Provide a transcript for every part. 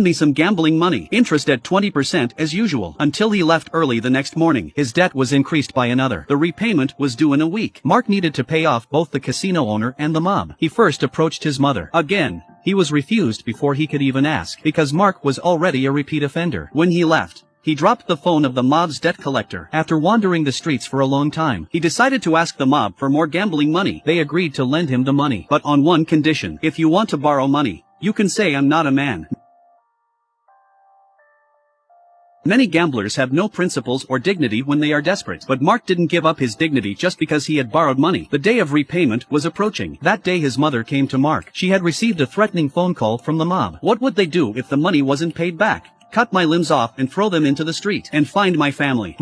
me some gambling money. Interest at 20% as usual. Until he left early the next morning. His debt was increased by another. The repayment was due in a week. Mark needed to pay off both the casino owner and the mob. He first approached his mother. Again, he was refused before he could even ask, because Mark was already a repeat offender. When he left, he dropped the phone of the mob's debt collector. After wandering the streets for a long time, he decided to ask the mob for more gambling money. They agreed to lend him the money, but on one condition. If you want to borrow money, you can say I'm not a man. Many gamblers have no principles or dignity when they are desperate, but Mark didn't give up his dignity just because he had borrowed money. The day of repayment was approaching. That day his mother came to Mark. She had received a threatening phone call from the mob. What would they do if the money wasn't paid back? Cut my limbs off and throw them into the street, and find my family.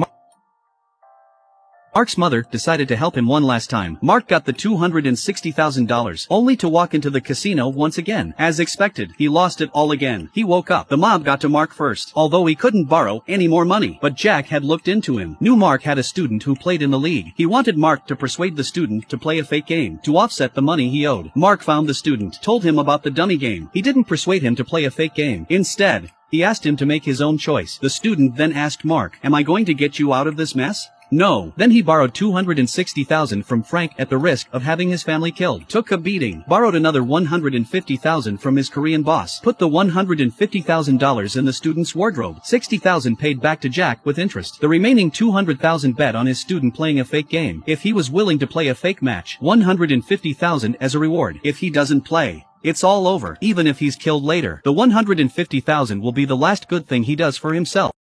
Mark's mother decided to help him one last time. Mark got the $260,000, only to walk into the casino once again. As expected, he lost it all again. He woke up. The mob got to Mark first, although he couldn't borrow any more money. But Jack had looked into him. Knew Mark had a student who played in the league. He wanted Mark to persuade the student to play a fake game, to offset the money he owed. Mark found the student, told him about the dummy game. He didn't persuade him to play a fake game. Instead, he asked him to make his own choice. The student then asked Mark, "Am I going to get you out of this mess?" No. Then he borrowed $260,000 from Frank at the risk of having his family killed. Took a beating. Borrowed another $150,000 from his Korean boss. Put the $150,000 in the student's wardrobe. $60,000 paid back to Jack with interest. The remaining $200,000 bet on his student playing a fake game. If he was willing to play a fake match, $150,000 as a reward. If he doesn't play, it's all over. Even if he's killed later, the $150,000 will be the last good thing he does for himself.